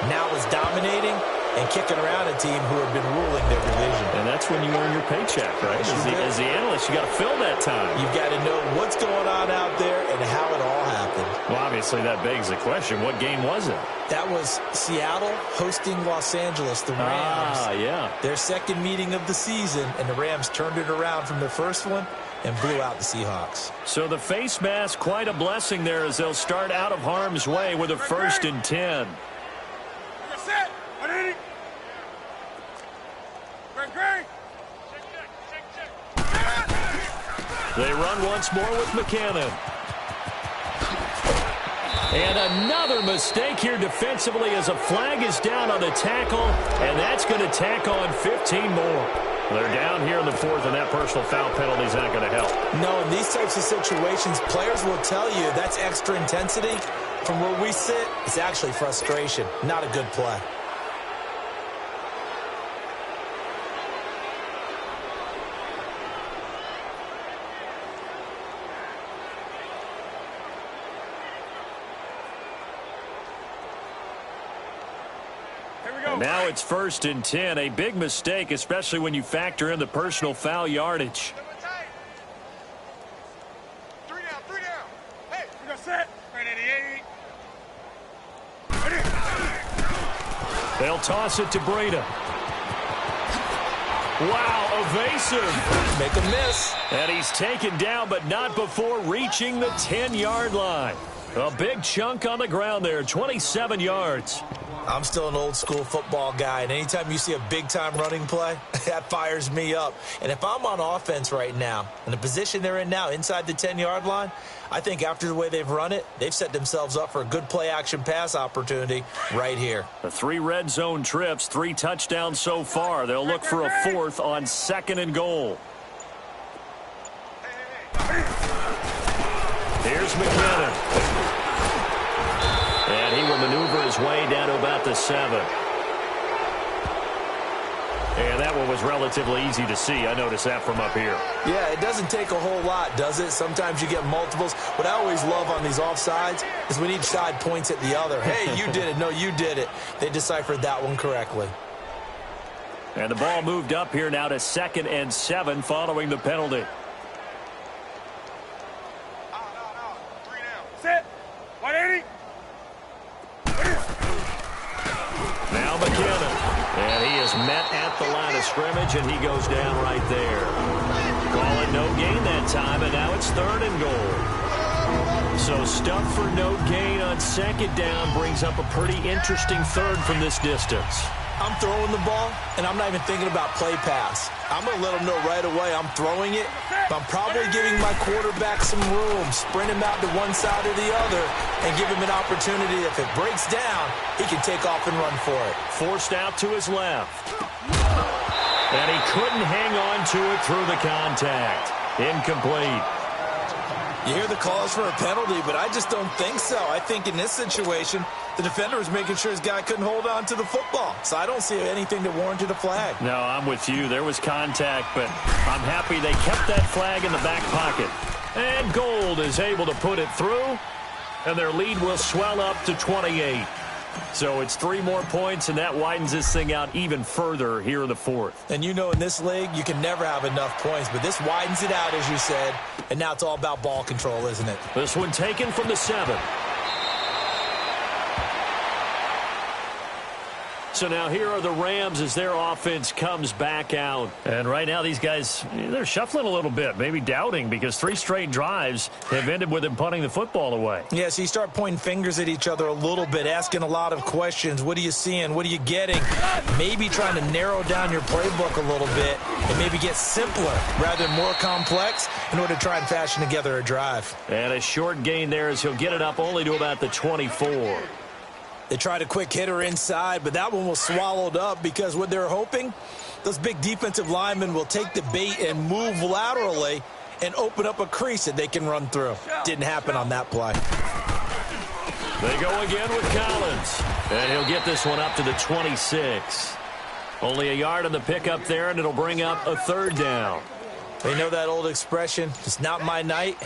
now is dominating. and kicking around a team who have been ruling their division. And that's when you earn your paycheck, right? As the analyst, you got to fill that time. You've got to know what's going on out there and how it all happened. Well, obviously, that begs the question, what game was it? That was Seattle hosting Los Angeles, the Rams. Yeah. Their second meeting of the season, and the Rams turned it around from their first one and blew out the Seahawks. So the face mask, quite a blessing there as they'll start out of harm's way with a 1st and 10. They run once more with McKinnon. And another mistake here defensively as a flag is down on the tackle, and that's going to tack on 15 more. They're down here in the 4th, and that personal foul penalty is not going to help. No, in these types of situations, players will tell you that's extra intensity. From where we sit, it's actually frustration, not a good play. Now it's 1st and 10, a big mistake, especially when you factor in the personal foul yardage. 3 down. Hey, we got set. 88. They'll toss it to Breida. Wow, evasive. Make a miss. And he's taken down, but not before reaching the 10-yard line. A big chunk on the ground there, 27 yards. I'm still an old-school football guy, and anytime you see a big-time running play, that fires me up. And if I'm on offense right now, in the position they're in now, inside the 10-yard line, I think after the way they've run it, they've set themselves up for a good play-action pass opportunity right here. The 3 red zone trips, 3 touchdowns so far. They'll look for a 4th on 2nd and goal. Here's McKinnon. And he will maneuver his way down to about the 7. And that one was relatively easy to see. I noticed that from up here. Yeah, it doesn't take a whole lot, does it? Sometimes you get multiples. What I always love on these offsides is when each side points at the other. Hey, you did it. No, you did it. They deciphered that one correctly. And the ball moved up here now to 2nd and 7 following the penalty. No. 3 down. Set. 180. Now McKinnon. And he is met at the line of scrimmage, and he goes down right there. Call it no gain that time, and now it's 3rd and goal. So stuff for no gain on 2nd down brings up a pretty interesting 3rd from this distance. I'm throwing the ball, and I'm not even thinking about play pass. I'm going to let them know right away I'm throwing it, but I'm probably giving my quarterback some room, sprint him out to one side or the other, and give him an opportunity. If it breaks down, he can take off and run for it. Forced out to his left. And he couldn't hang on to it through the contact. Incomplete. You hear the calls for a penalty, but I just don't think so. I think in this situation, the defender was making sure his guy couldn't hold on to the football. So I don't see anything that warranted a flag. No, I'm with you. There was contact, but I'm happy they kept that flag in the back pocket. And Gold is able to put it through, and their lead will swell up to 28. So it's 3 more points, and that widens this thing out even further here in the 4th. And you know in this league, you can never have enough points, but this widens it out, as you said, and now it's all about ball control, isn't it? This one taken from the 7. So now here are the Rams as their offense comes back out. And right now these guys, they're shuffling a little bit, maybe doubting, because 3 straight drives have ended with them punting the football away. Yeah, so you start pointing fingers at each other a little bit, asking a lot of questions. What are you seeing? What are you getting? Maybe trying to narrow down your playbook a little bit and maybe get simpler rather than more complex in order to try and fashion together a drive. And a short gain there as he'll get it up only to about the 24. They tried a quick hitter inside, but that one was swallowed up because what they're hoping, those big defensive linemen will take the bait and move laterally and open up a crease that they can run through. Didn't happen on that play. They go again with Collins, and he'll get this one up to the 26. Only a yard on the pickup there, and it'll bring up a 3rd down. They know that old expression, it's not my night.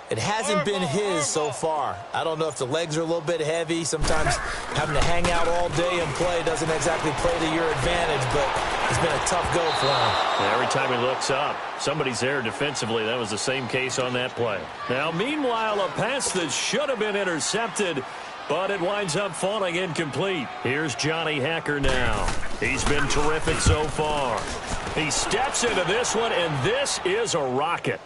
It hasn't been his so far. I don't know if the legs are a little bit heavy. Sometimes having to hang out all day and play doesn't exactly play to your advantage, but it's been a tough go for him. Every time he looks up, somebody's there defensively. That was the same case on that play. Now, meanwhile, a pass that should have been intercepted, but it winds up falling incomplete. Here's Johnny Hekker now. He's been terrific so far. He steps into this one, and this is a rocket.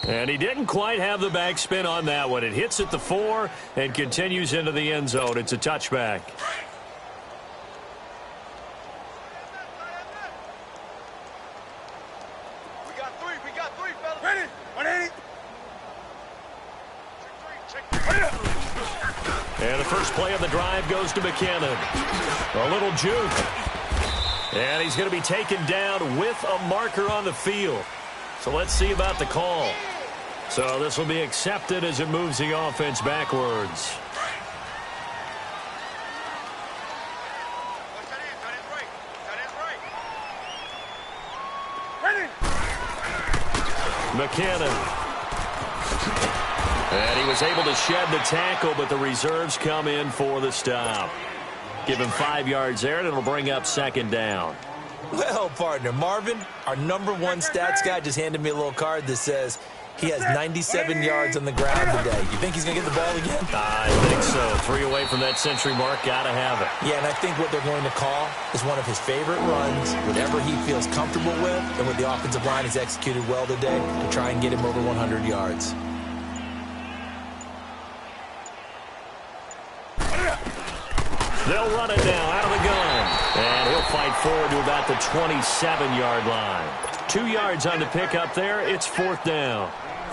And he didn't quite have the backspin on that one. It hits at the 4 and continues into the end zone. It's a touchback. We got three, fellas. Ready? 180. Check three. And the first play of the drive goes to McKinnon. A little juke. And he's going to be taken down with a marker on the field. So let's see about the call. So this will be accepted as it moves the offense backwards. McKinnon. And he was able to shed the tackle, but the reserves come in for the stop. Give him 5 yards there, and it'll bring up second down. Well, partner, Marvin, our number one stats guy, just handed me a little card that says he has 97 yards on the ground today. You think he's going to get the ball again? I think so. 3 away from that century mark. Got to have it. Yeah, and I think what they're going to call is one of his favorite runs, whatever he feels comfortable with, and what the offensive line has executed well today to try and get him over 100 yards. They'll run it now out of the gun. And he'll fight forward to about the 27-yard line. 2 yards on the pickup there. It's fourth down.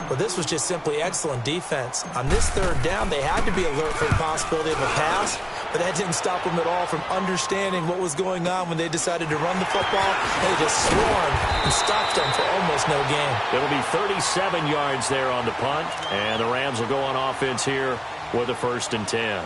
Well, this was just simply excellent defense. On this third down, they had to be alert for the possibility of a pass, but that didn't stop them at all from understanding what was going on when they decided to run the football. They just swarmed and stopped them for almost no gain. It'll be 37 yards there on the punt, and the Rams will go on offense here with a 1st and 10.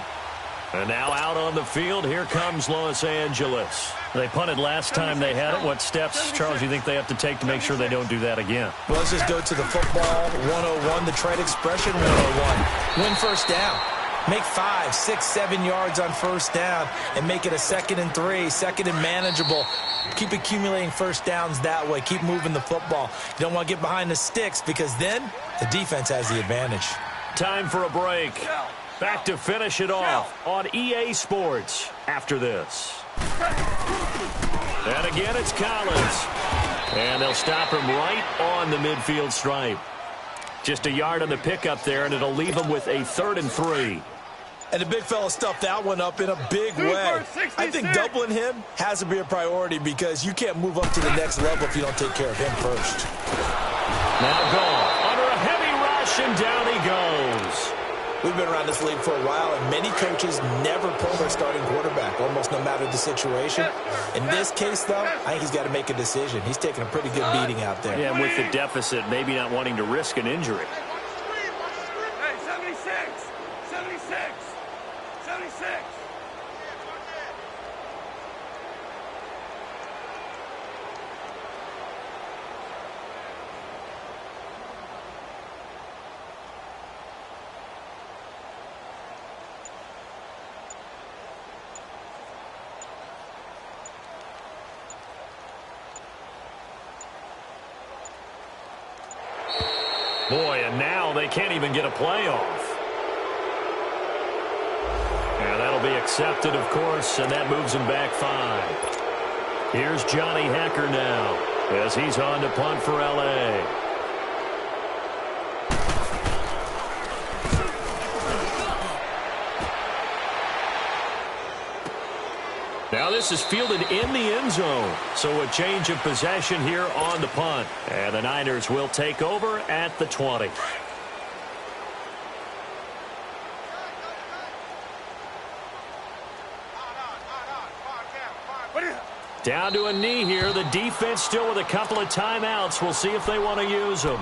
And now out on the field, here comes Los Angeles. They punted last time they had it. What steps, Charles, you think they have to take to make sure they don't do that again? Well, let's just go to the football 101, the trade expression 101. Win first down. Make 5, 6, 7 yards on first down and make it a 2nd and 3, 2nd and manageable. Keep accumulating first downs that way. Keep moving the football. You don't want to get behind the sticks because then the defense has the advantage. Time for a break. Back to finish it off on EA Sports after this. And again, it's Collins. And they'll stop him right on the midfield stripe. Just a yard on the pickup there, and it'll leave him with a 3rd and 3. And the big fella stuffed that one up in a big way. I think doubling him has to be a priority because you can't move up to the next level if you don't take care of him first. Now gone under a heavy rush, and down he goes. We've been around this league for a while, and many coaches never pull their starting quarterback, almost no matter the situation. In this case, though, I think he's got to make a decision. He's taking a pretty good beating out there. Yeah, and with the deficit, maybe not wanting to risk an injury. Hey, 76, 76, 76. Boy, and now they can't even get a playoff. And that'll be accepted, of course, and that moves him back 5. Here's Johnny Hekker now as he's on to punt for L.A. Now this is fielded in the end zone. So a change of possession here on the punt. And the Niners will take over at the 20. Down to a knee here. The defense still with a couple of timeouts. We'll see if they want to use them.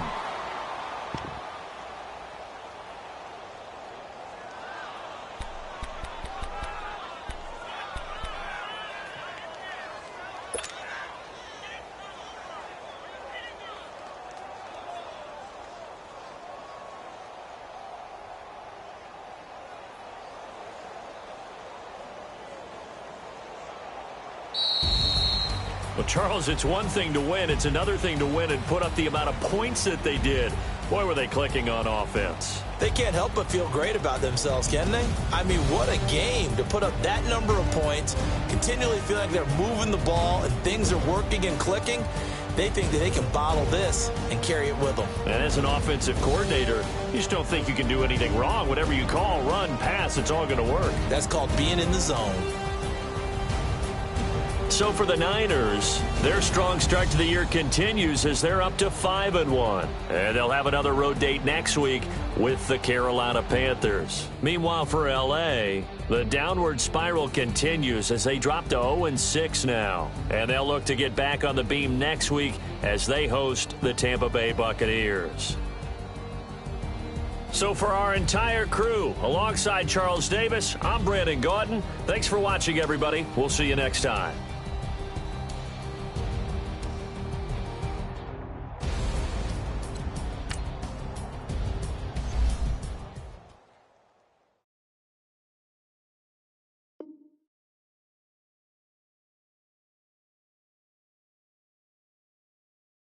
Charles, it's one thing to win. It's another thing to win and put up the amount of points that they did. Boy, were they clicking on offense. They can't help but feel great about themselves, can they? I mean, what a game to put up that number of points, continually feel like they're moving the ball and things are working and clicking. They think that they can bottle this and carry it with them. And as an offensive coordinator, you just don't think you can do anything wrong. Whatever you call, run, pass, it's all going to work. That's called being in the zone. So for the Niners, their strong start to the year continues as they're up to 5-1. And they'll have another road date next week with the Carolina Panthers. Meanwhile, for L.A., the downward spiral continues as they drop to 0-6 now. And they'll look to get back on the beam next week as they host the Tampa Bay Buccaneers. So for our entire crew, alongside Charles Davis, I'm Brandon Gaudin. Thanks for watching, everybody. We'll see you next time.